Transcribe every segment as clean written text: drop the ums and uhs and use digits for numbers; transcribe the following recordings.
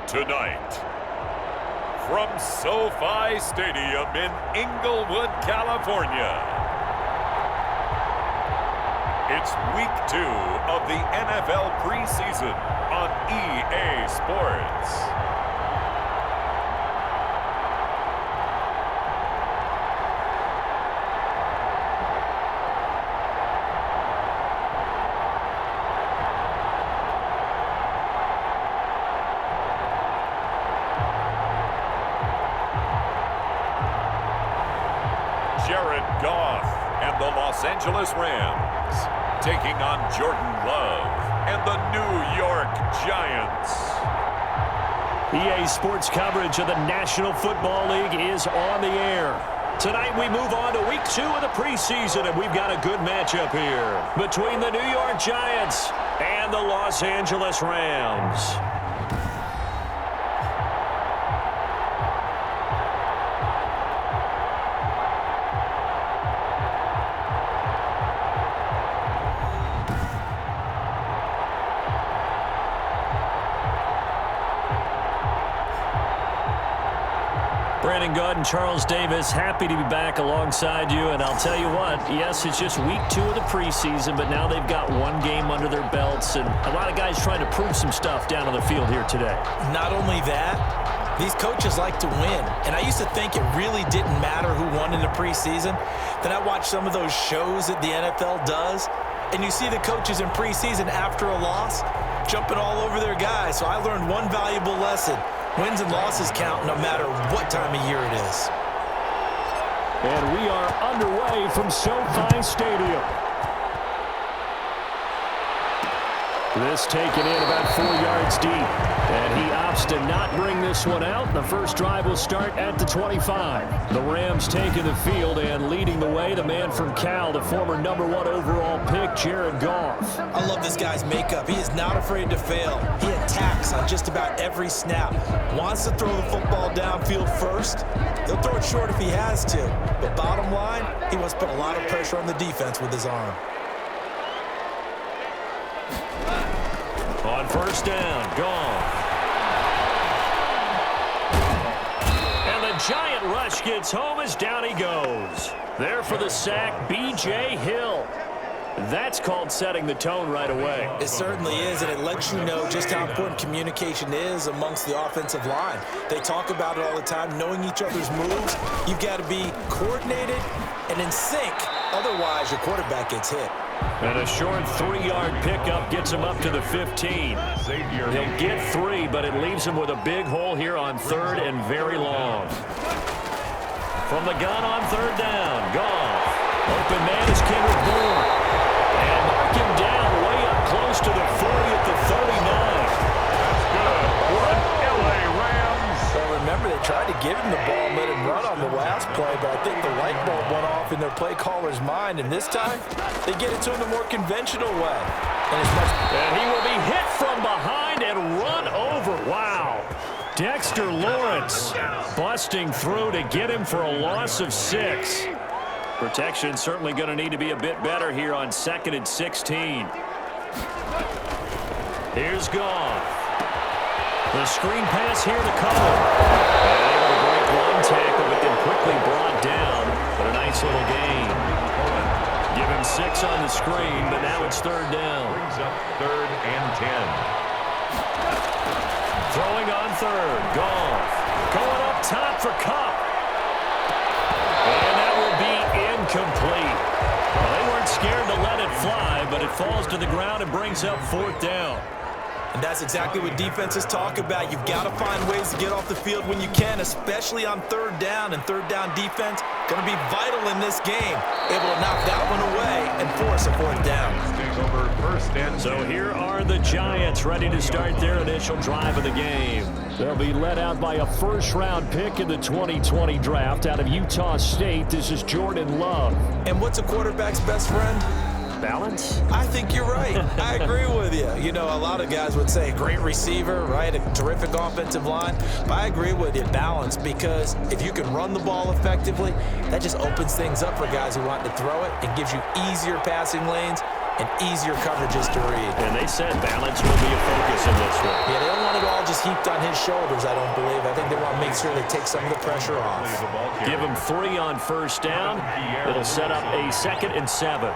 Tonight, from SoFi Stadium in Inglewood, California, it's Week 2 of the NFL preseason on EA Sports. Goff and the Los Angeles Rams taking on Jordan Love and the New York Giants. EA Sports coverage of the National Football League is on the air. Tonight we move on to Week 2 of the preseason, and we've got a good matchup here between the New York Giants and the Los Angeles Rams. Brandon Gaud and Charles Davis, happy to be back alongside you. And I'll tell you what, yes, it's just Week 2 of the preseason, but now they've got one game under their belts, and a lot of guys trying to prove some stuff down on the field here today. Not only that, these coaches like to win. And I used to think it really didn't matter who won in the preseason. Then I watched some of those shows that the NFL does, and you see the coaches in preseason after a loss jumping all over their guys. So I learned one valuable lesson. Wins and losses count no matter what time of year it is. And we are underway from SoFi Stadium. This taken in about 4 yards deep. And he opts to not bring this one out. The first drive will start at the 25. The Rams taking the field and leading the way. The man from Cal, the former #1 overall pick, Jared Goff. I love this guy's makeup. He is not afraid to fail. He attacks on just about every snap. Wants to throw the football downfield first. He'll throw it short if he has to. But bottom line, he wants to put a lot of pressure on the defense with his arm. On first down, Goff. And the giant rush gets home as down he goes. There for the sack, B.J. Hill. That's called setting the tone right away. It certainly is, and it lets you know just how important communication is amongst the offensive line. They talk about it all the time, knowing each other's moves. You've got to be coordinated and in sync. Otherwise, your quarterback gets hit. And a short 3-yard pickup gets him up to the 15. He'll get 3, but it leaves him with a big hole here on 3rd and very long. From the gun on 3rd down, Goff. Open man is Kendrick Bourne. And mark him down way up close to the 40 at the 39. That's good for an LA Rams. Well, remember, they tried to give him the ball and let him run on the last play, but I think the light bulb went off in their play caller's mind, and this time they get it to him the more conventional way. And he will be hit from behind and run over. Wow. Dexter Lawrence busting through to get him for a loss of 6. Protection certainly going to need to be a bit better here on 2nd and 16. Here's Goff. The screen pass here to cover. And able to break one tackle, but then quickly brought down. But a nice little gain. Give him 6 on the screen, but now it's 3rd down. Brings up 3rd and 10. Throwing on 3rd. Goff. Going up top for Kupp. And that will be incomplete. Well, they weren't scared to let it fly, but it falls to the ground and brings up 4th down. And that's exactly what defenses talk about. You've got to find ways to get off the field when you can, especially on 3rd down. And 3rd down defense going to be vital in this game. Able to knock that one away and force a 4th down. Over 1st and 10. So here are the Giants ready to start their initial drive of the game. They'll be led out by a first-round pick in the 2020 draft out of Utah State. This is Jordan Love. And what's a quarterback's best friend? Balance? I think you're right. I agree with you. You know, a lot of guys would say great receiver, right? A terrific offensive line. But I agree with you, balance, because if you can run the ball effectively, that just opens things up for guys who want to throw it and gives you easier passing lanes and easier coverages to read. And they said balance will be a focus in this one. Yeah, they don't want it all just heaped on his shoulders, I don't believe. I think they want to make sure they take some of the pressure off. Give him 3 on first down. It'll set up a 2nd and 7.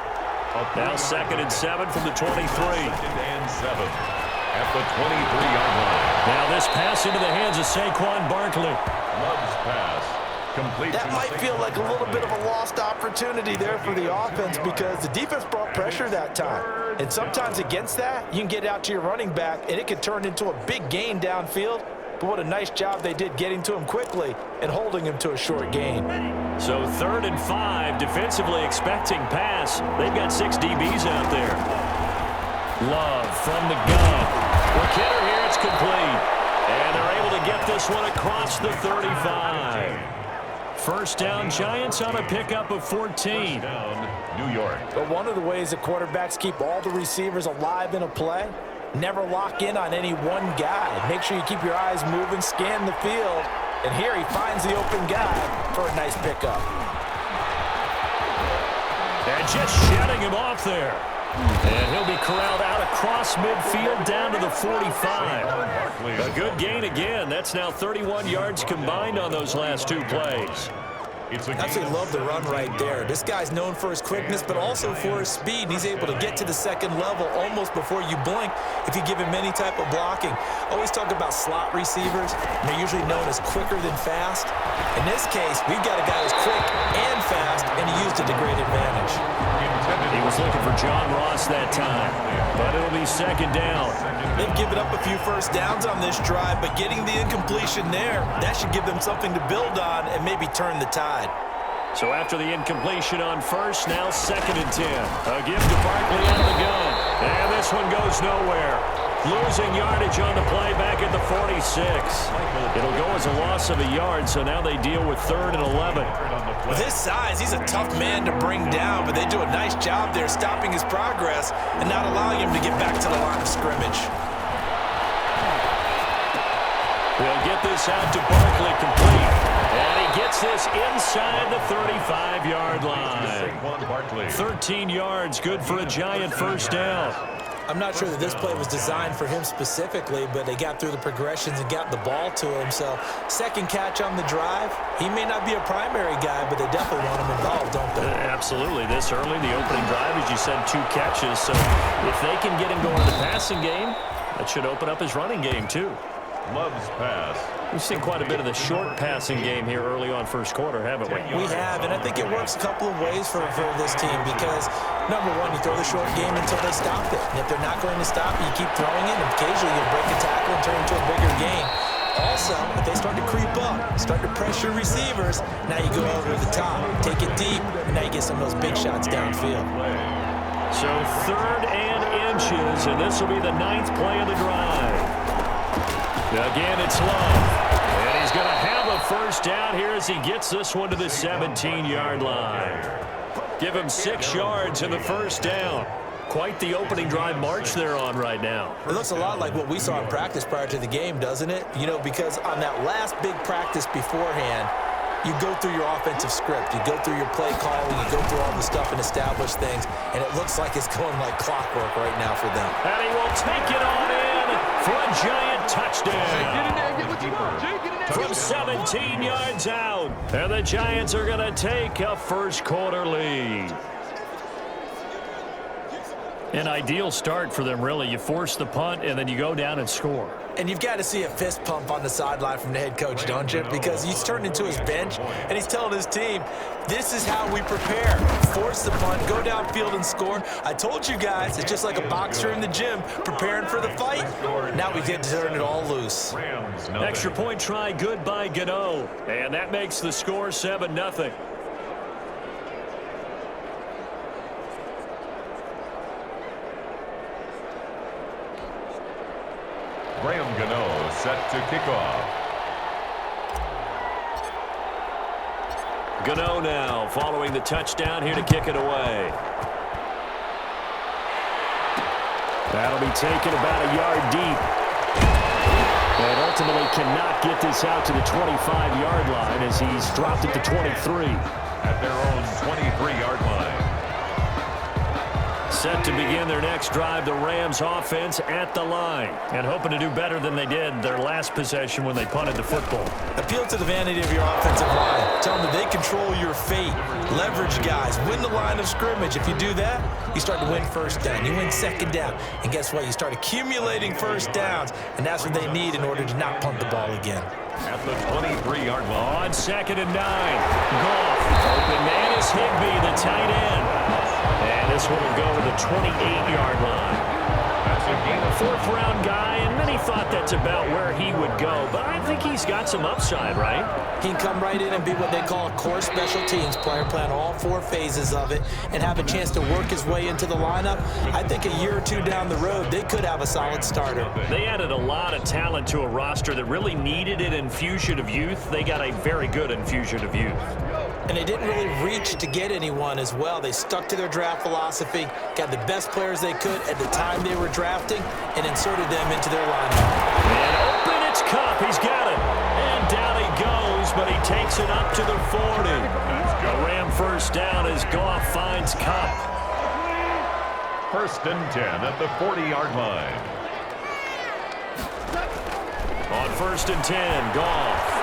Now 2nd and 7 from the 23. 2nd and 7 at the 23-yard line. Now this pass into the hands of Saquon Barkley. Love's pass. Complete. That might feel like a little bit of a lost opportunity there for the offense because the defense brought pressure that time. And sometimes against that, you can get out to your running back, and it can turn into a big gain downfield. But what a nice job they did getting to him quickly and holding him to a short gain. So 3rd and 5, defensively expecting pass. They've got 6 DBs out there. Love from the gun. For Kidder here, it's complete. And they're able to get this one across the 35. First down, Giants on a pickup of 14. Down, New York. But one of the ways that quarterbacks keep all the receivers alive in a play, never lock in on any one guy. Make sure you keep your eyes moving, scan the field. And here he finds the open guy for a nice pickup. And just shutting him off there. And he'll be corralled out across midfield down to the 45. A good gain again. That's now 31 yards combined on those last 2 plays. I absolutely love the run right there. This guy's known for his quickness, but also for his speed. He's able to get to the 2nd level almost before you blink if you give him any type of blocking. Always talk about slot receivers, and they're usually known as quicker than fast. In this case, we've got a guy who's quick and fast, and he used it to great advantage. He was looking for John Ross that time, but it'll be 2nd down. They've given up a few first downs on this drive, but getting the incompletion there, that should give them something to build on and maybe turn the tide. So after the incompletion on first, now 2nd and 10. A gift to Barkley out of the gun. And this one goes nowhere. Losing yardage on the play back at the 46. It'll go as a loss of a yard, so now they deal with 3rd and 11. With his size, he's a tough man to bring down, but they do a nice job there stopping his progress and not allowing him to get back to the line of scrimmage. They'll get this out to Barkley complete. And he gets this inside the 35-yard line. 13 yards, good for a Giant first down. I'm not sure that this play was designed for him specifically, but they got through the progressions and got the ball to him. So, 2nd catch on the drive. He may not be a primary guy, but they definitely want him involved, don't they? Absolutely. This early, the opening drive, as you said, 2 catches. So, if they can get him going in the passing game, that should open up his running game, too. Love's pass. We've seen quite a bit of the short passing game here early on first quarter, haven't we? We have, and I think it works a couple of ways for this team because, number one, you throw the short game until they stop it. And if they're not going to stop it, you keep throwing it, and occasionally you'll break a tackle and turn it into a bigger game. Also, if they start to creep up, start to pressure receivers, now you go over the top, take it deep, and now you get some of those big shots downfield. So 3rd and inches, and this will be the 9th play of the drive. Again, it's Love. And he's going to have a first down here as he gets this one to the 17-yard line. Give him 6 yards in the first down. Quite the opening drive march they're on right now. It looks a lot like what we saw in practice prior to the game, doesn't it? You know, because on that last big practice beforehand, you go through your offensive script, you go through your play calling, you go through all the stuff and establish things, and it looks like it's going like clockwork right now for them. And he will take it on in for a Giant touchdown. From 17 yards out, and the Giants are going to take a first quarter lead. An ideal start for them, really. You force the punt, and then you go down and score. And you've got to see a fist pump on the sideline from the head coach, don't you? Because he's turned into his bench, and he's telling his team, this is how we prepare. Force the punt, go downfield and score. I told you guys, it's just like a boxer in the gym preparing for the fight. Now we get to turn it all loose. Extra point try, good by Gano. And that makes the score 7-0. Graham Gano set to kick off. Gano now following the touchdown here to kick it away. That'll be taken about a yard deep. And ultimately cannot get this out to the 25-yard line as he's dropped it to 23. At their own 23-yard line. Set to begin their next drive, the Rams offense at the line. And hoping to do better than they did their last possession when they punted the football. Appeal to the vanity of your offensive line. Tell them that they control your fate. Leverage guys. Win the line of scrimmage. If you do that, you start to win first down. You win second down. And guess what? You start accumulating first downs. And that's what they need in order to not punt the ball again. At the 23-yard line. On 2nd and 9. Goff. Open man is Higbee, the tight end. And this one will go to the 28-yard line. That's a gain of 4th-round guy, and many thought that's about where he would go. But I think he's got some upside, right? He can come right in and be what they call a core special teams player, playing all 4 phases of it, and have a chance to work his way into the lineup. I think a year or two down the road, they could have a solid starter. They added a lot of talent to a roster that really needed an infusion of youth. They got a very good infusion of youth. And they didn't really reach to get anyone as well. They stuck to their draft philosophy, got the best players they could at the time they were drafting, and inserted them into their lineup. And open, it's Kupp. He's got it. And down he goes, but he takes it up to the 40. A Ram first down as Goff finds Kupp. 1st and 10 at the 40-yard line. On 1st and 10, Goff.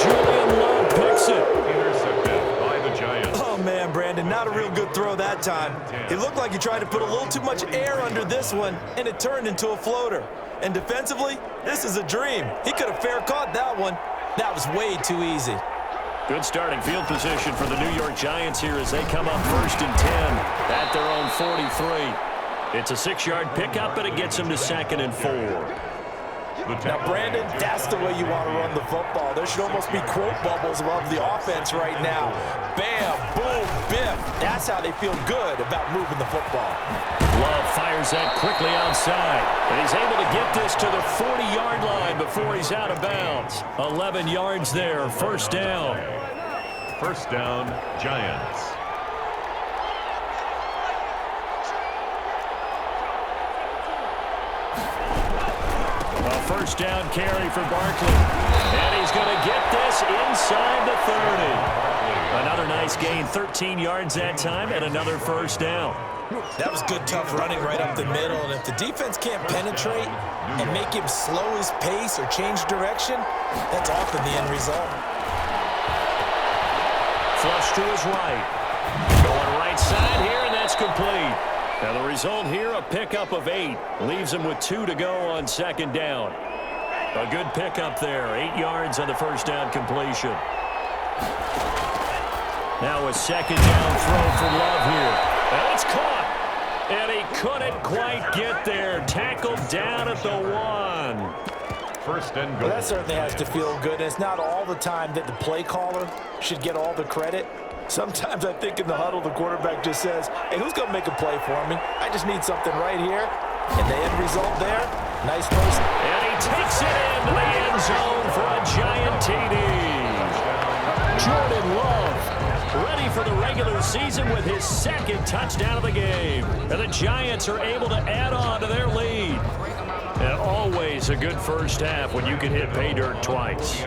Julian Love picks it. Intercepted by the Giants. Oh, man, Brandon, not a real good throw that time. It looked like he tried to put a little too much air under this one, and it turned into a floater. And defensively, this is a dream. He could have fair caught that one. That was way too easy. Good starting field position for the New York Giants here as they come up 1st and 10 at their own 43. It's a 6-yard pickup, and it gets them to 2nd and 4. Now, Brandon, that's the way you want to run the football. There should almost be quote bubbles above the offense right now. Bam, boom, biff. That's how they feel good about moving the football. Love fires that quickly outside. And he's able to get this to the 40-yard line before he's out of bounds. 11 yards there, 1st down. 1st down, Giants. First down carry for Barkley. And he's going to get this inside the 30. Another nice gain, 13 yards that time, and another 1st down. That was good, tough running right up the middle. And if the defense can't penetrate and make him slow his pace or change direction, that's often the end result. Flush to his right. Going right side here, and that's complete. Now the result here, a pickup of 8. Leaves him with 2 to go on 2nd down. A good pickup there. 8 yards on the 1st down completion. Now a 2nd down throw for Love here. And it's caught. And he couldn't quite get there. Tackled down at the 1. 1st and goal. Well, that certainly has to feel good. And it's not all the time that the play caller should get all the credit. Sometimes I think in the huddle, the quarterback just says, hey, who's going to make a play for me? I just need something right here. And the end result there, nice post. And he takes it into the end zone for a giant TD. Jordan Love ready for the regular season with his 2nd touchdown of the game. And the Giants are able to add on to their lead. And always a good 1st half when you can hit pay dirt twice.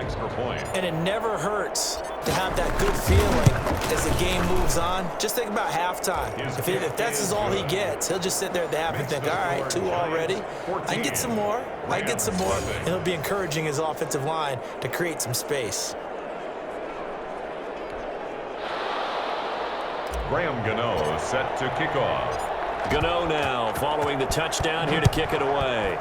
And it never hurts to have that good feeling as the game moves on. Just think about halftime. If that's all he gets, he'll just sit there at the half and think, all right, 2 already. I get some more. I get some more. And he'll be encouraging his offensive line to create some space. Graham Gano set to kick off. Gano now following the touchdown here to kick it away.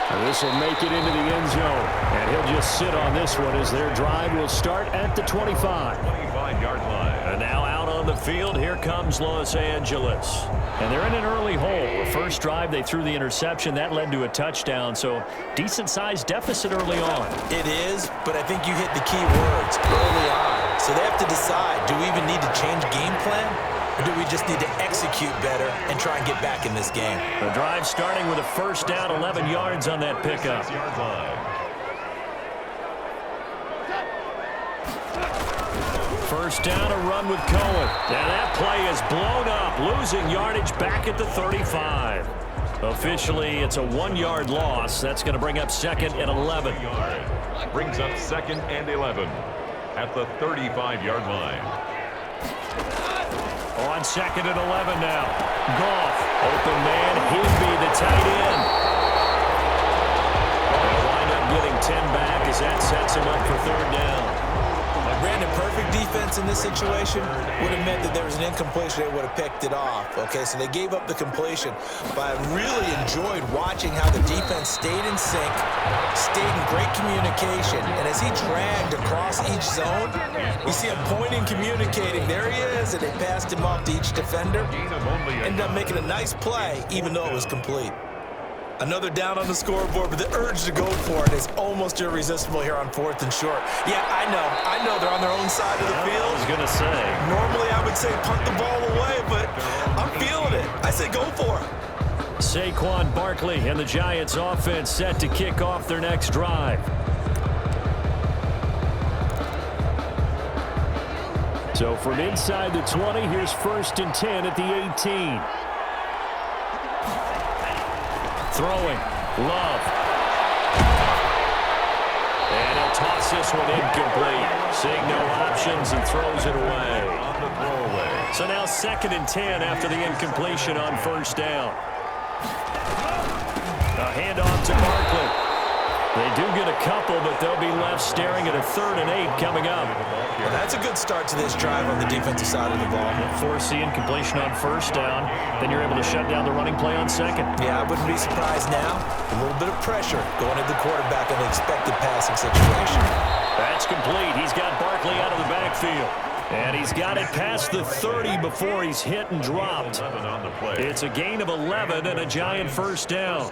And this will make it into the end zone. And he'll just sit on this one as their drive will start at the 25. 25-yard line. And now out on the field, here comes Los Angeles. And they're in an early hole. The first drive, they threw the interception. That led to a touchdown, so decent-sized deficit early on. It is, but I think you hit the key words early on. So they have to decide, do we even need to change game plan? Or do we just need to execute better and try and get back in this game? The drive starting with a 1st down, 11 yards on that pickup. 6-yard line. 1st down, a run with Cohen. Now that play is blown up, losing yardage back at the 35. Officially, it's a 1-yard loss. That's going to bring up 2nd and 11. Brings up 2nd and 11 at the 35-yard line. On 2nd and 11 now. Goff, open man, Higby, the tight end. They'll wind up getting 10 back as that sets him up for 3rd down. Brandon, perfect defense in this situation would have meant that there was an incompletion. They would have picked it off. Okay, so they gave up the completion. But I really enjoyed watching how the defense stayed in sync, stayed in great communication. And as he dragged across each zone, you see him pointing, communicating. There he is, and they passed him off to each defender. Ended up making a nice play, even though it was complete. Another down on the scoreboard, but the urge to go for it is almost irresistible here on 4th and short. Yeah, I know they're on their own side of the field. I was going to say. Normally I would say punt the ball away, but I'm feeling it. I say go for it. Saquon Barkley and the Giants offense set to kick off their next drive. So from inside the 20, here's 1st and 10 at the 18. Throwing, Love. And he'll toss this one incomplete. Seeing no options and throws it away. On the throwaway. So now 2nd and 10 after the incompletion on 1st down. A handoff to Barkley. They do get a couple, but they'll be left staring at a 3rd and 8 coming up. Well, that's a good start to this drive on the defensive side of the ball. Force the incompletion on 1st down. Then you're able to shut down the running play on 2nd. Yeah, I wouldn't be surprised now. A little bit of pressure going at the quarterback in an expected passing situation. That's complete. He's got Barkley out of the backfield. And he's got it past the 30 before he's hit and dropped. It's a gain of 11 and a Giant 1st down.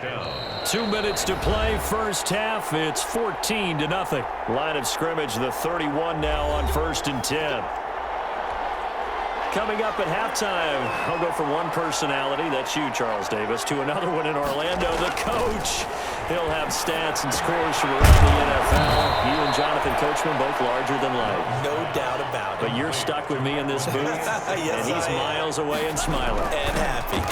2 minutes to play, 1st half. It's 14-0. Line of scrimmage, the 31 now on 1st and 10. Coming up at halftime, I'll go from one personality, that's you, Charles Davis, to another one in Orlando, the coach. He'll have stats and scores from around the NFL. You and Jonathan Coachman both larger than life. No doubt about it. But you're stuck with me in this booth, yes, and he's miles away and smiling. And happy.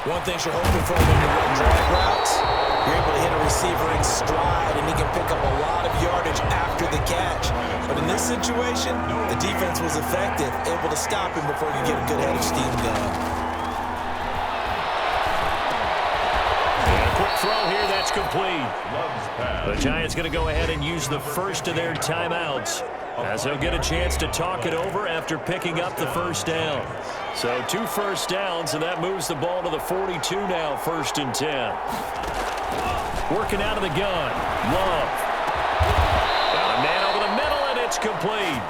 One thing you're hoping for when you run drag routes, you're able to hit a receiver in stride, and he can pick up a lot of yardage after the catch. But in this situation, the defense was effective, able to stop him before he could get a good head of steam going. And a quick throw here, that's complete. The Giants going to go ahead and use the first of their timeouts, as they'll get a chance to talk it over after picking up the 1st down. So 2 first downs, and that moves the ball to the 42 now, 1st and 10. Working out of the gun, Love. Got a man over the middle, and it's complete.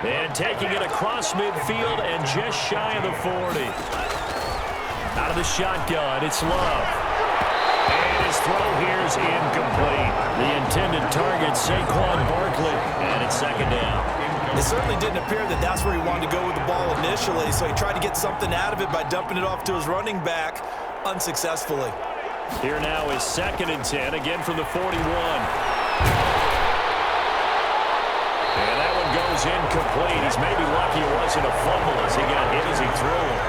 And taking it across midfield and just shy of the 40. Out of the shotgun, it's Love. And his throw here is incomplete. The intended target, Saquon Barkley, and it's 2nd down. It certainly didn't appear that that's where he wanted to go with the ball initially, so he tried to get something out of it by dumping it off to his running back unsuccessfully. Here now is 2nd and 10, again from the 41. And that one goes incomplete. He's maybe lucky it wasn't a fumble as he got hit as he threw it.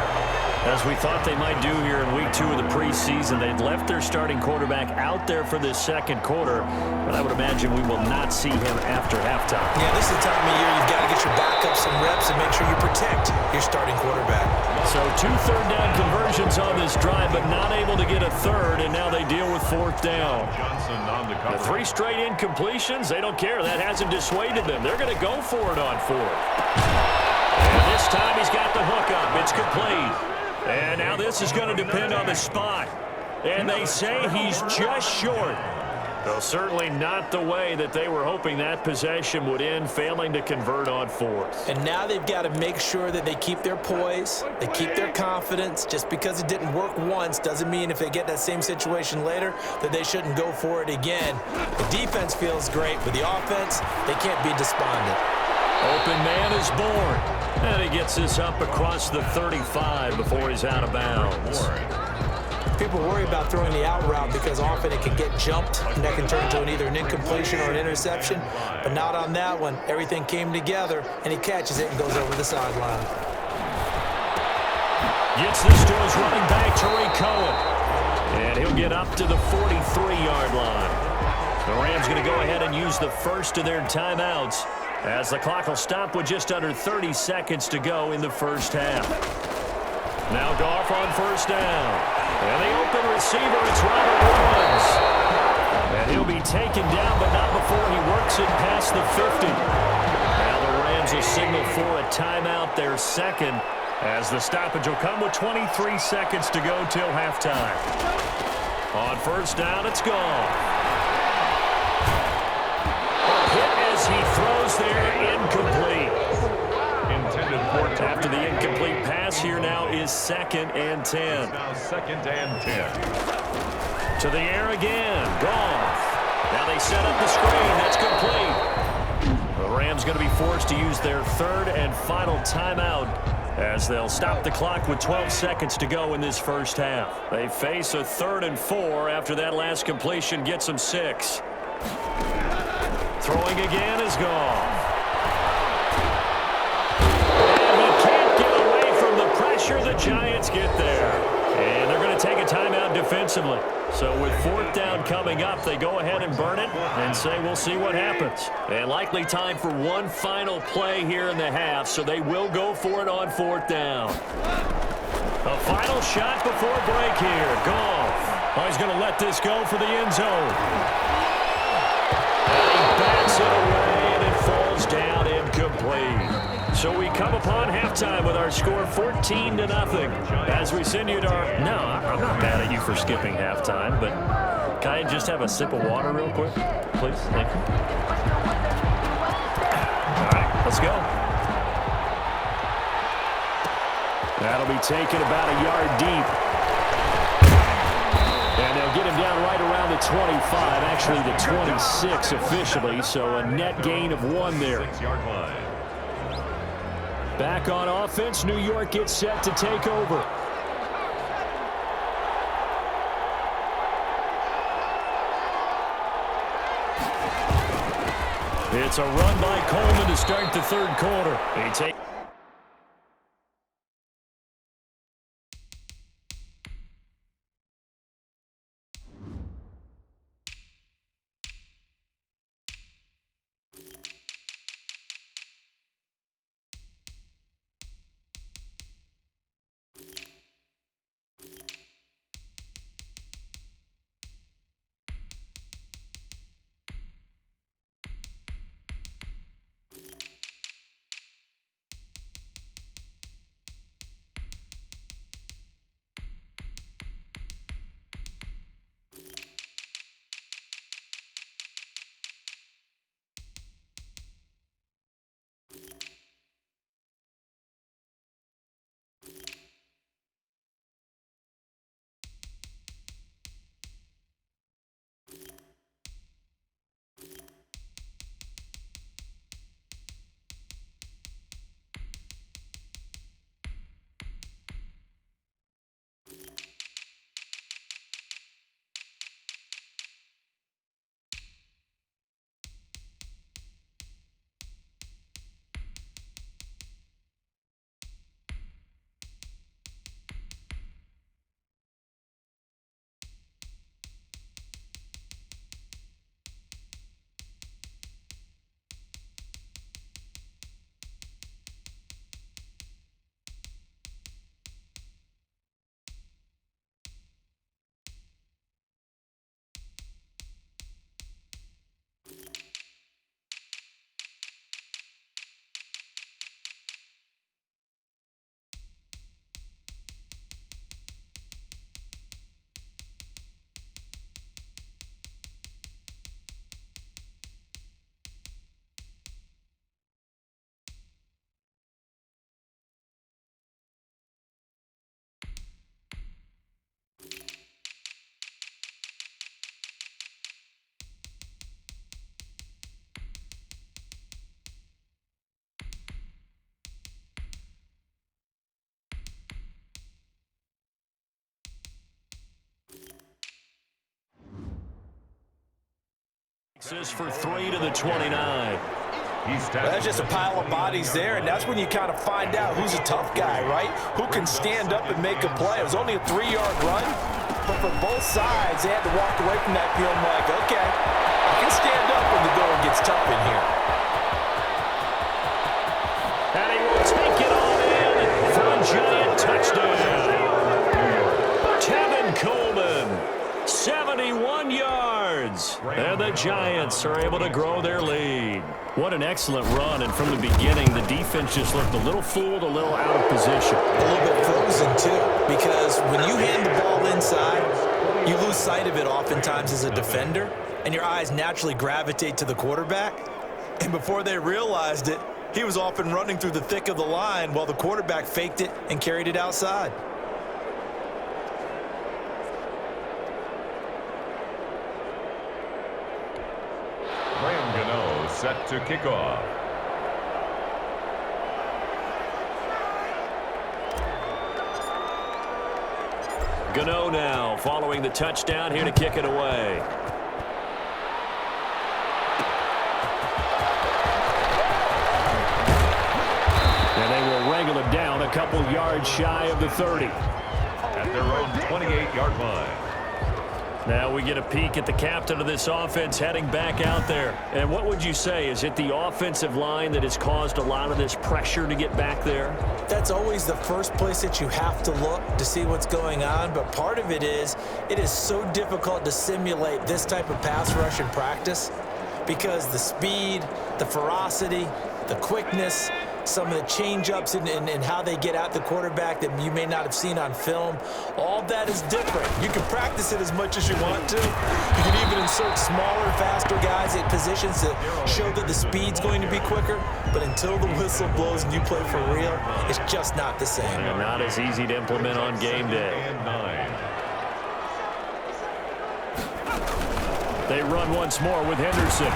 As we thought they might do here in week 2 of the preseason, they'd left their starting quarterback out there for this 2nd quarter, but I would imagine we will not see him after halftime. Yeah, this is the time of year you've got to get your backup some reps and make sure you protect your starting quarterback. So 2 third down conversions on this drive, but not able to get a 3rd, and now they deal with 4th down. The 3 straight incompletions, they don't care. That hasn't dissuaded them. They're going to go for it on 4th. And this time he's got the hook up. It's complete. And now this is going to depend on the spot. And they say he's just short. Though certainly not the way that they were hoping that possession would end, failing to convert on 4th. And now they've got to make sure that they keep their poise, they keep their confidence. Just because it didn't work once doesn't mean if they get that same situation later that they shouldn't go for it again. The defense feels great, but the offense, they can't be despondent. Open man is born. And he gets this up across the 35 before he's out of bounds. People worry about throwing the out route because often it can get jumped, and that can turn into either an incompletion or an interception. But not on that one. Everything came together, and he catches it and goes over the sideline. Gets this to his running back, Tariq Cohen. And he'll get up to the 43-yard line. The Rams going to go ahead and use the first of their timeouts as the clock will stop with just under 30 seconds to go in the first half. Now Goff on first down. And the open receiver, it's Robert Woods. And he'll be taken down, but not before he works it past the 50. Now the Rams will signal for a timeout, their second, as the stoppage will come with 23 seconds to go till halftime. On first down, it's Goff. He throws there, incomplete. Intended for after the incomplete pass, here now is 2nd and 10. Now 2nd and 10. To the air again, Goff. Now they set up the screen, that's complete. The Rams going to be forced to use their third and final timeout as they'll stop the clock with 12 seconds to go in this first half. They face a 3rd and 4 after that last completion gets them 6. Throwing again is Goff. And he can't get away from the pressure. The Giants get there. And they're going to take a timeout defensively. So with 4th down coming up, they go ahead and burn it and say we'll see what happens. And likely time for one final play here in the half, so they will go for it on 4th down. A final shot before break here. Goff. Oh, he's going to let this go for the end zone. Backs it away, and it falls down incomplete. So we come upon halftime with our score 14-0 as we send you to our... No, I'm not mad at you for skipping halftime, but can I just have a sip of water real quick, please? Thank you. All right, let's go. That'll be taken about a yard deep. And they'll get him down right around the 25, actually the 26 officially, so a net gain of 1 there. 6-yard line. Back on offense, New York gets set to take over. It's a run by Coleman to start the 3rd quarter. They take This for 3 to the 29. That's just a pile of bodies there, and that's when you kind of find out who's a tough guy, right? Who can stand up and make a play. It was only a 3-yard run, but for both sides, they had to walk away from that feeling like, okay, I can stand up when the going gets tough in here. And he will take it on in for a Giant touchdown. Tevin Coleman, 71 yards. And the Giants are able to grow their lead. What an excellent run. And from the beginning, the defense just looked a little fooled, a little out of position. A little bit frozen, too, because when you hand the ball inside, you lose sight of it oftentimes as a defender, and your eyes naturally gravitate to the quarterback. And before they realized it, he was off and running through the thick of the line while the quarterback faked it and carried it outside. Set to kick off. Gano now following the touchdown here to kick it away. And they will wrangle it down a couple yards shy of the 30. At their own 28-yard line. Now we get a peek at the captain of this offense heading back out there. And what would you say? Is it the offensive line that has caused a lot of this pressure to get back there? That's always the first place that you have to look to see what's going on. But part of it is so difficult to simulate this type of pass rush in practice because the speed, the ferocity, the quickness, some of the change-ups and how they get at the quarterback that you may not have seen on film, all that is different. You can practice it as much as you want to. You can even insert smaller, faster guys at positions to show that the speed's going to be quicker. But until the whistle blows and you play for real, it's just not the same. And not as easy to implement on game day. They run once more with Henderson.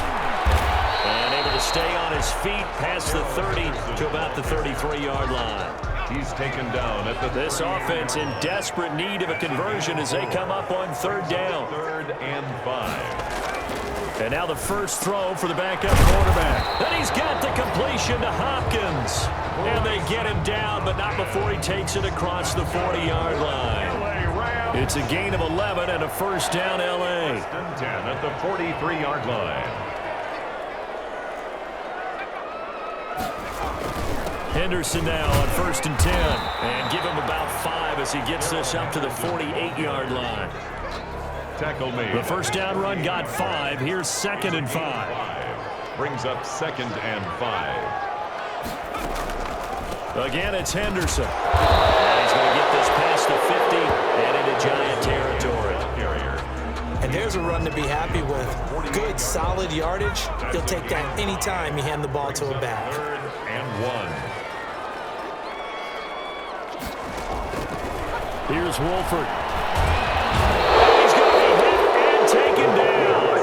And able to stay on his feet past the 30 to about the 33-yard line. He's taken down at the This offense in desperate need of a conversion as they come up on third down. 3rd and 5. And now the first throw for the backup quarterback. And he's got the completion to Hopkins. And they get him down, but not before he takes it across the 40-yard line. It's a gain of 11 and a first down, L.A. 10 at the 43-yard line. Henderson now on 1st and 10. And give him about 5 as he gets this up to the 48-yard line. Tackle made. The first down run got 5. Here's 2nd and 5. Brings up 2nd and 5. Again, it's Henderson. And he's going to get this past the 50 and into Giant territory. And there's a run to be happy with. Good, solid yardage. You'll take that anytime you hand the ball to a back. 3rd and 1. Here's Wolford. He's going to be hit and taken down.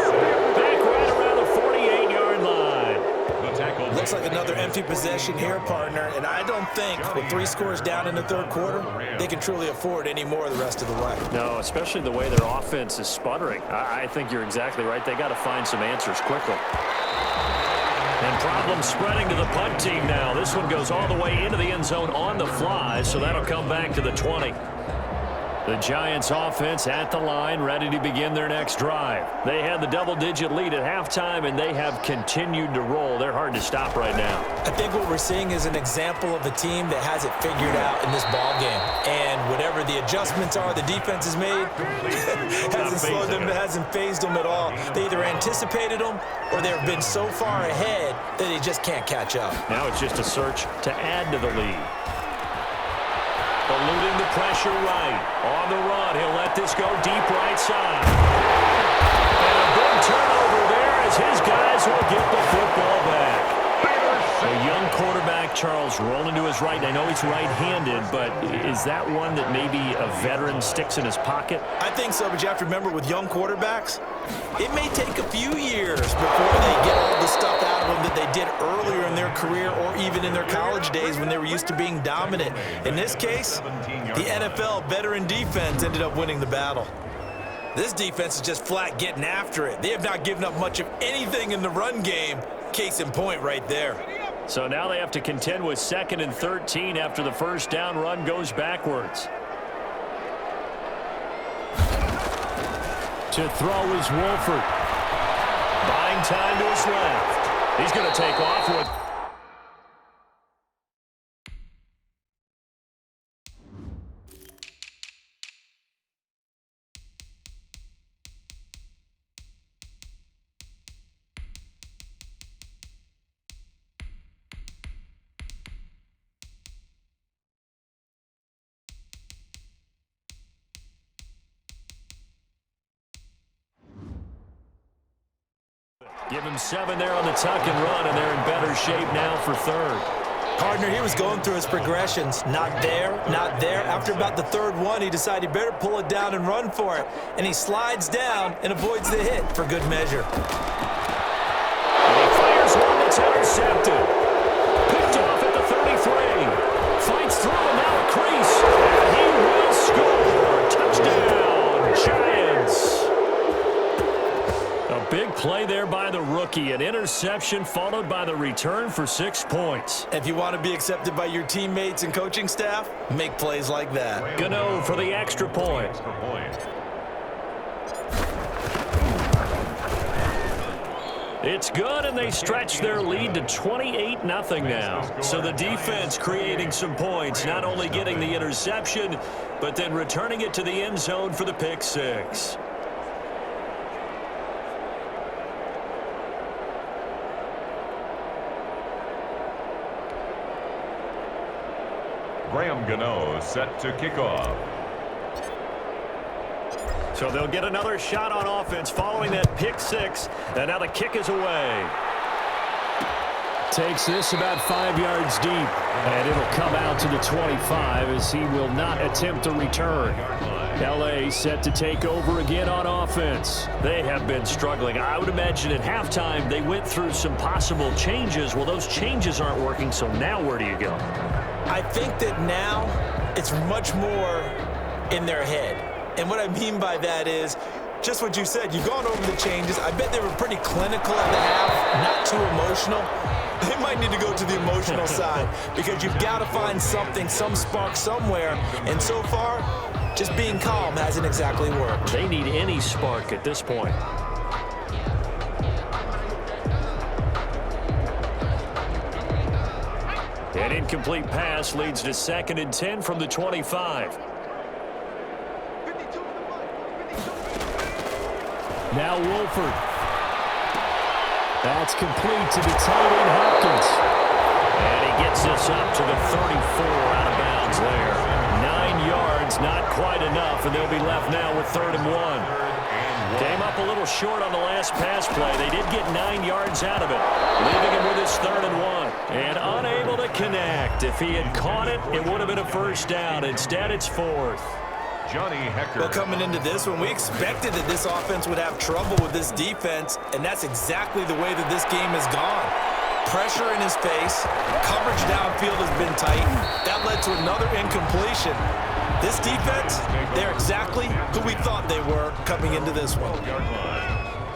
Back right around the 48-yard line. The tackle. Looks like another empty possession here, partner. And I don't think with 3 scores down in the 3rd quarter, they can truly afford any more the rest of the way. No, especially the way their offense is sputtering. I think you're exactly right. They got to find some answers quickly. And problem spreading to the punt team now. This one goes all the way into the end zone on the fly, so that'll come back to the 20. The Giants offense at the line, ready to begin their next drive. They had the double-digit lead at halftime, and they have continued to roll. They're hard to stop right now. I think what we're seeing is an example of a team that has it figured out in this ball game. And whatever the adjustments are the defense has made, hasn't slowed them, hasn't phased them at all. They either anticipated them or they've been so far ahead that they just can't catch up. Now it's just a search to add to the lead. Eluding the pressure right. On the run, he'll let this go deep right side. And a big turnover there as his guys will get the football back. A young quarterback, Charles, rolling to his right. I know he's right-handed, but is that one that maybe a veteran sticks in his pocket? I think so, but you have to remember with young quarterbacks, it may take a few years before they get all the stuff out of them that they did earlier in their career or even in their college days when they were used to being dominant. In this case, the NFL veteran defense ended up winning the battle. This defense is just flat getting after it. They have not given up much of anything in the run game. Case in point right there. So now they have to contend with 2nd and 13 after the first down run goes backwards. To throw is Wolford. Buying time to his left. He's going to take off with... Give him 7 there on the tuck and run, and they're in better shape now for third. Partner, he was going through his progressions. Not there, not there. After about the third one, he decided he better pull it down and run for it. And he slides down and avoids the hit for good measure. And he fires one that's intercepted. Picked off at the 33. Fights through and now a crease. And he will score. Touchdown, Giants. A big play there by the rookie. An interception followed by the return for 6 points. If you want to be accepted by your teammates and coaching staff, make plays like that. Gano for the extra point. It's good, and they stretch their lead to 28-0 now. So the defense creating some points, not only getting the interception, but then returning it to the end zone for the pick six. Graham Gano set to kick off. So they'll get another shot on offense following that pick six, and now the kick is away. Takes this about 5 yards deep, and it'll come out to the 25 as he will not attempt a return. LA set to take over again on offense. They have been struggling. I would imagine at halftime they went through some possible changes. Well, those changes aren't working, so now where do you go? I think that now it's much more in their head. And what I mean by that is just what you said. You've gone over the changes. I bet they were pretty clinical at the half, not too emotional. They might need to go to the emotional side because you've got to find something, some spark somewhere. And so far, just being calm hasn't exactly worked. They need any spark at this point. An incomplete pass leads to 2nd and 10 from the 25. Now Wolford. That's complete to the tight end Hopkins. And he gets this up to the 34 out of bounds there. 9 yards, not quite enough, and they'll be left now with 3rd and 1. Came up a little short on the last pass play. They did get 9 yards out of it, leaving him with his 3rd and 1. And unable to connect. If he had caught it, it would have been a first down. Instead, it's 4th. Johnny Hecker. Well, coming into this one, we expected that this offense would have trouble with this defense, and that's exactly the way that this game has gone. Pressure in his face, coverage downfield has been tight. That led to another incompletion. This defense, they're exactly who we thought they were coming into this one.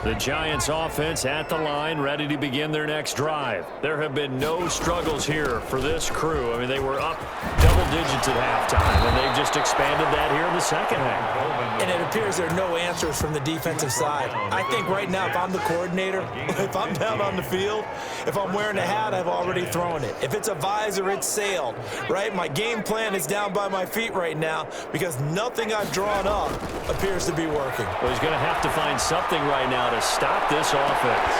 The Giants offense at the line, ready to begin their next drive. There have been no struggles here for this crew. I mean, they were up double digits at halftime, and they've just expanded that here in the second half. And it appears there are no answers from the defensive side. I think right now, if I'm the coordinator, if I'm down on the field, if I'm wearing a hat, I've already thrown it. If it's a visor, it's sailed, right? My game plan is down by my feet right now because nothing I've drawn up appears to be working. Well, he's going to have to find something right now to stop this offense.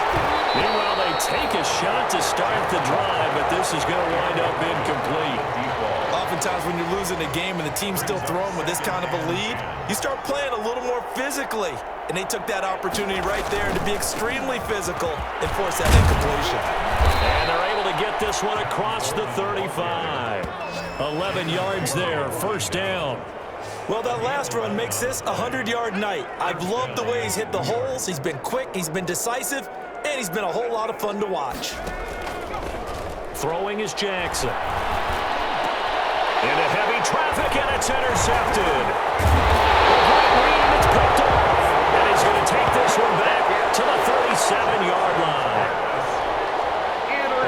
Meanwhile, they take a shot to start the drive, but this is going to wind up incomplete. Oftentimes when you're losing a game and the team's still throwing with this kind of a lead, you start playing a little more physically. And they took that opportunity right there to be extremely physical and force that incompletion. And they're able to get this one across the 35. 11 yards there, first down. Well, that last run makes this a 100-yard night. I've loved the way he's hit the holes. He's been quick, he's been decisive, and he's been a whole lot of fun to watch. Throwing is Jackson. Into heavy traffic, and it's intercepted. It's picked off, and he's going to take this one back to the 37-yard line.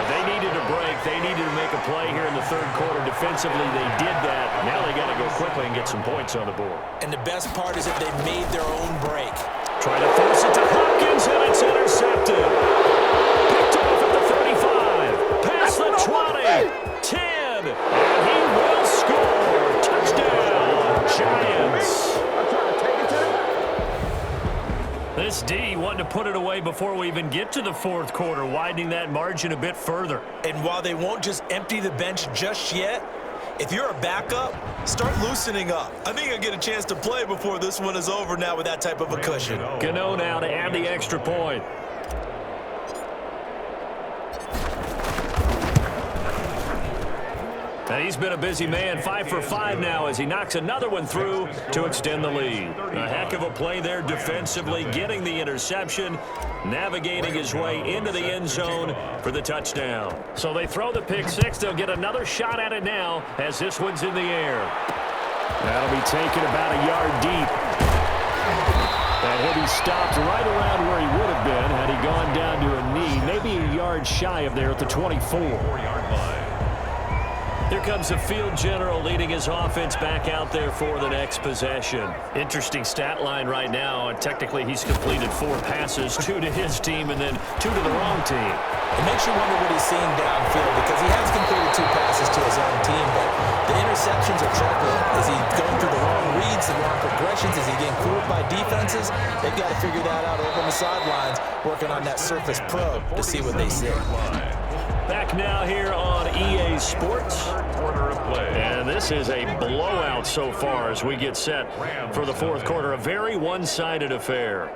They needed a break. They needed to make a play here in the third quarter. Defensively, they did that. Now they got to go quickly and get some points on the board. And the best part is that they made their own break. Trying to force it to Hopkins, and it's intercepted. Picked off at the 35. Past the 20. 10. And he will score. Touchdown, Giants. This D wanting to put it away before we even get to the fourth quarter, widening that margin a bit further. And while they won't just empty the bench just yet, if you're a backup, start loosening up. I think I'll get a chance to play before this one is over now with that type of a cushion. Gano now to add the extra point. And he's been a busy man, 5 for 5 now as he knocks another one through to extend the lead. A heck of a play there defensively, getting the interception, navigating his way into the end zone for the touchdown. So they throw the pick six. They'll get another shot at it now as this one's in the air. That'll be taken about a yard deep. And he'll be stopped right around where he would have been had he gone down to a knee, maybe a yard shy of there at the 24-yard line. Here comes the field general leading his offense back out there for the next possession. Interesting stat line right now. Technically, he's completed 4 passes, 2 to his team and then 2 to the wrong team. It makes you wonder what he's seeing downfield because he has completed 2 passes to his own team, but the interceptions are troubling. Is he going through the wrong reads, the wrong progressions? Is he getting fooled by defenses? They've got to figure that out over on the sidelines, working on that Surface Pro to see what they see. Back now here on EA Sports. And this is a blowout so far as we get set for the fourth quarter. A very one-sided affair.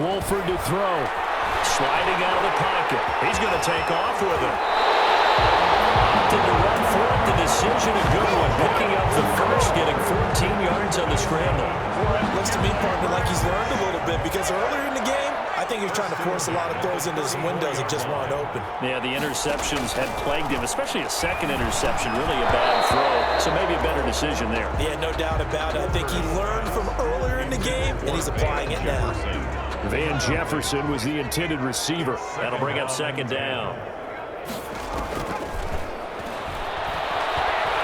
Wolford to throw. Sliding out of the pocket. He's going to take off with it. Opted to run for it. The decision, a good one. Picking up the first, getting 14 yards on the scramble. Looks to me, partner, like he's learned a little bit because earlier in the game, I think he was trying to force a lot of throws into some windows that just weren't open. Yeah, the interceptions had plagued him, especially a second interception, really a bad throw. So maybe a better decision there. Yeah, no doubt about it. I think he learned from earlier in the game, and he's applying it now. Van Jefferson was the intended receiver. That'll bring up second down.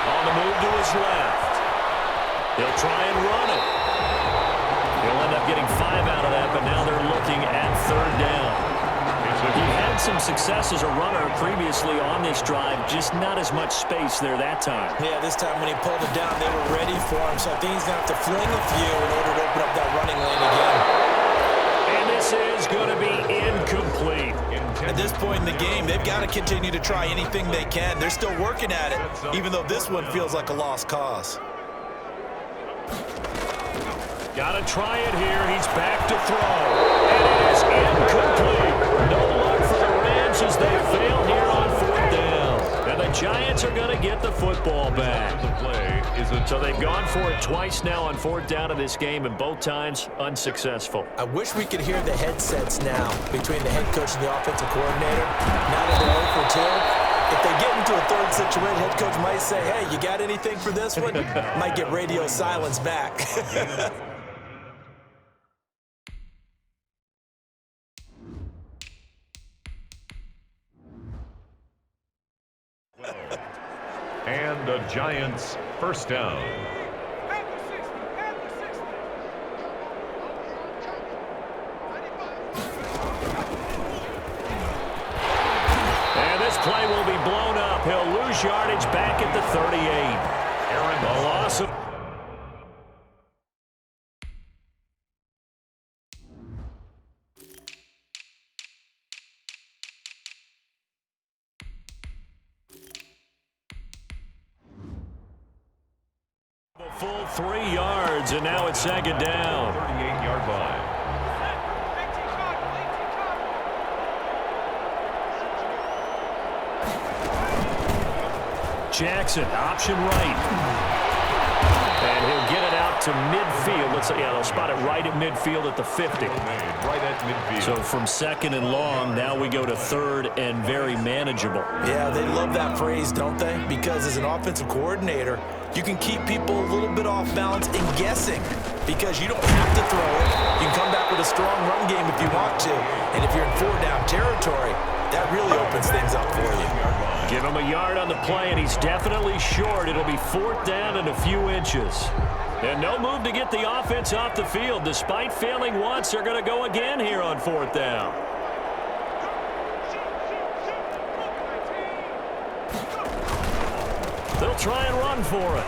On the move to his left. He'll try and run it. He'll end up getting 5 out of that, but now they're looking at third down. He had some success as a runner previously on this drive, just not as much space there that time. Yeah, this time when he pulled it down, they were ready for him, so I think he's going to have to fling a few in order to open up that running lane again. And this is going to be incomplete. At this point in the game, they've got to continue to try anything they can. They're still working at it, even though this one feels like a lost cause. Got to try it here. He's back to throw. And it is incomplete. No luck for the Rams as they fail here on fourth down. And the Giants are going to get the football back. So they've gone for it twice now on fourth down in this game, and both times unsuccessful. I wish we could hear the headsets now between the head coach and the offensive coordinator. Now that they're 0 for 2. If they get into a third situation, head coach might say, hey, you got anything for this one? Might get radio silence back. And the Giants first down. And this play will be blown up. He'll lose yardage back at the 38. A loss of... A full 3 yards, and now it's second down. 38-yard line. Jackson, option right. And he'll get it out to midfield. Let's say, yeah, they'll spot it right at midfield at the 50. Right at midfield. So from second and long, now we go to third and very manageable. Yeah, they love that phrase, don't they? Because as an offensive coordinator, you can keep people a little bit off balance and guessing because you don't have to throw it. You can come back with a strong run game if you want to. And if you're in 4-down territory, that really opens things up for you. Give him a yard on the play, and he's definitely short. It'll be fourth down and a few inches. And no move to get the offense off the field. Despite failing once, they're going to go again here on 4th down. They'll try and run for it.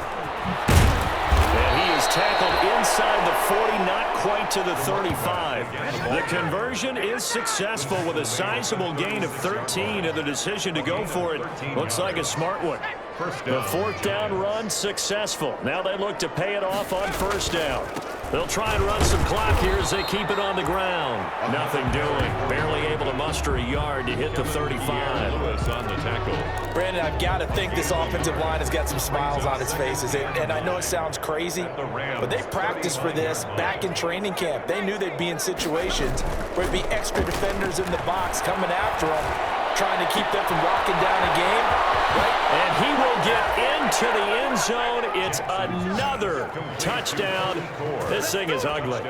And he is tackled inside the 40, not quite to the 35. The conversion is successful with a sizable gain of 13, and the decision to go for it looks like a smart one. The 4th down run successful. Now they look to pay it off on 1st down. They'll try and run some clock here as they keep it on the ground. Nothing doing. Barely able to muster a yard to hit the 35. On the tackle. Brandon, I've got to think this offensive line has got some smiles on its faces. And I know it sounds crazy, but they practiced for this back in training camp. They knew they'd be in situations where there'd be extra defenders in the box coming after them, trying to keep them from locking down a game. Right? And he will get into the end zone. It's another touchdown. This thing is ugly.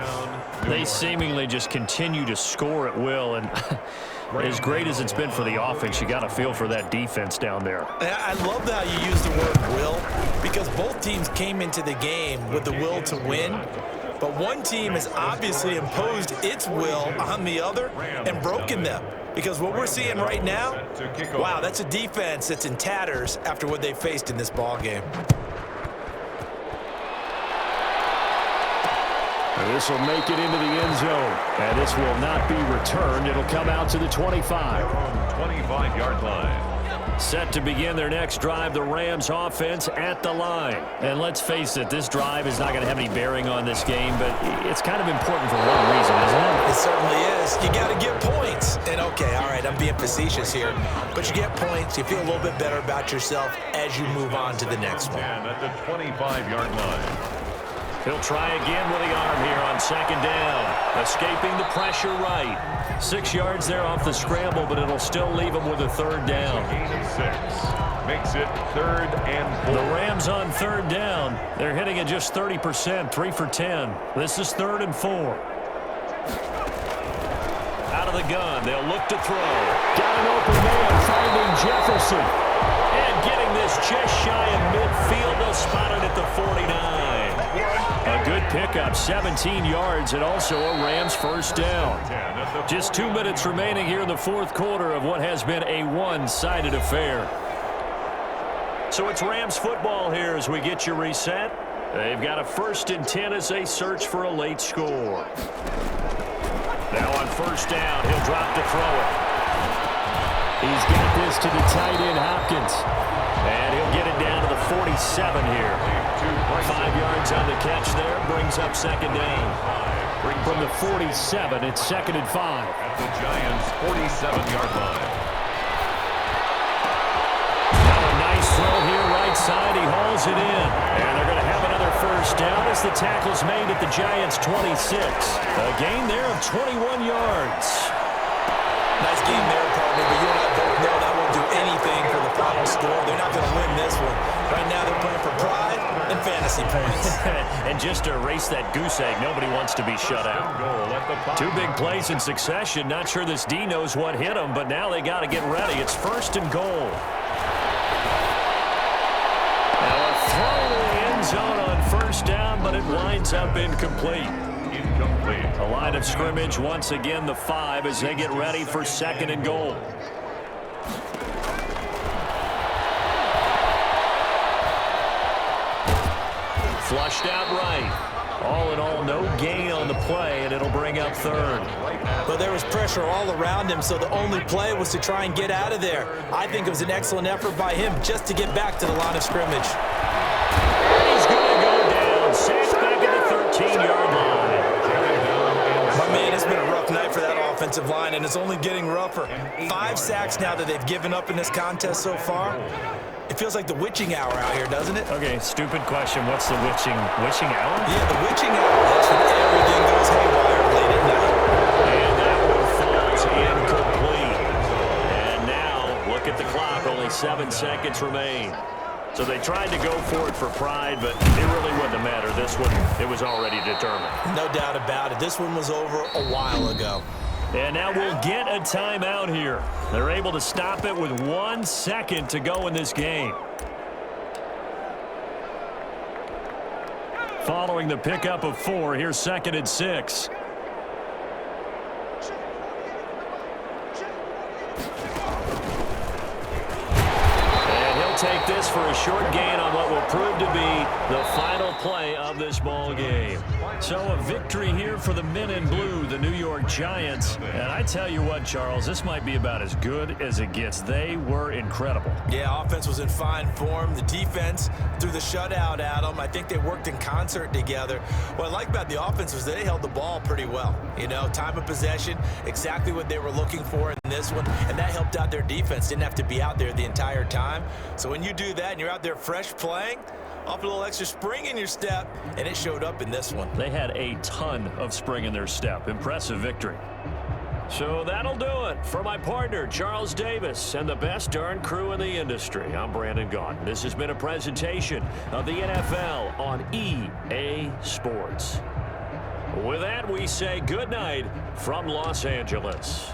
They seemingly just continue to score at will. And as great as it's been for the offense, you got to feel for that defense down there. I love how you use the word will, because both teams came into the game with the will to win. But one team has obviously imposed its will on the other and broken them. Because what we're seeing right now, wow, that's a defense that's in tatters after what they faced in this ball game. This will make it into the end zone. And this will not be returned. It'll come out to the 25. 25-yard line. Set to begin their next drive, the Rams offense at the line. And let's face it, this drive is not going to have any bearing on this game, but it's kind of important for one reason, isn't it? It certainly is. You got to get points. And okay, all right, I'm being facetious here, but you get points, you feel a little bit better about yourself as you move on to the next one. And at the 25-yard line. He'll try again with the arm here on 2nd down. Escaping the pressure right. 6 yards there off the scramble, but it'll still leave him with a 3rd down. Gain of 6. Makes it 3rd and 4. The Rams on 3rd down. They're hitting at just 30%, 3 for 10. This is 3rd and 4. Out of the gun, they'll look to throw. Got an open man, finding Jefferson. And getting this just shy of midfield. They'll spot it at the 49. A good pickup, 17 yards, and also a Rams 1st down. Just 2 minutes remaining here in the 4th quarter of what has been a one-sided affair. So it's Rams football here as we get you reset. They've got a 1st and 10 as they search for a late score. Now on 1st down, he'll drop to throw it. He's got this to the tight end, Hopkins. And he'll get it down to the 47 here. 5 yards on the catch there, brings up 2nd down. From the 47, it's 2nd and 5. At the Giants' 47-yard line. Now a nice throw here, right side. He hauls it in. And they're going to have another 1st down as the tackle's made at the Giants' 26. A gain there of 21 yards. Nice game there, partner, but you and I both know that won't do anything for the final score. They're not going to win this one. Right now they're playing for pride and fantasy points. And just to erase that goose egg, nobody wants to be shut out. 2 big plays in succession. Not sure this D knows what hit them, but now they got to get ready. It's 1st and goal. Now a throw to the end zone on 1st down, but it winds up incomplete. A line of scrimmage once again, the 5, as they get ready for 2nd and goal. Flushed out right. All in all, no gain on the play, and it'll bring up 3rd. Well, there was pressure all around him, so the only play was to try and get out of there. I think it was an excellent effort by him just to get back to the line of scrimmage. He's going to go down. Sacked back at the 13-yard line. My man, it's been a rough night for that offensive line, and it's only getting rougher. 5 sacks now that they've given up in this contest so far. It feels like the witching hour out here, doesn't it? Okay, stupid question. What's the witching hour? Yeah, the witching hour. That's when everything goes haywire late at night. And that one falls incomplete. And now, look at the clock. Only 7 seconds remain. So they tried to go for it for pride, but it really wouldn't have mattered. This one, it was already determined. No doubt about it. This one was over a while ago. And now we'll get a timeout here. They're able to stop it with 1 second to go in this game. Following the pickup of 4, here's 2nd and 6. Take this for a short gain on what will prove to be the final play of this ball game. So a victory here for the men in blue, the New York Giants. And I tell you what, Charles, this might be about as good as it gets. They were incredible. Yeah, offense was in fine form. The defense threw the shutout at them. I think they worked in concert together. What I like about the offense was they held the ball pretty well. You know, time of possession, exactly what they were looking for in this one. And that helped out their defense. Didn't have to be out there the entire time. So when you do that and you're out there fresh playing, off a little extra spring in your step, and it showed up in this one. They had a ton of spring in their step. Impressive victory. So that'll do it for my partner, Charles Davis, and the best darn crew in the industry. I'm Brandon Gaudin. This has been a presentation of the NFL on EA Sports. With that, we say good night from Los Angeles.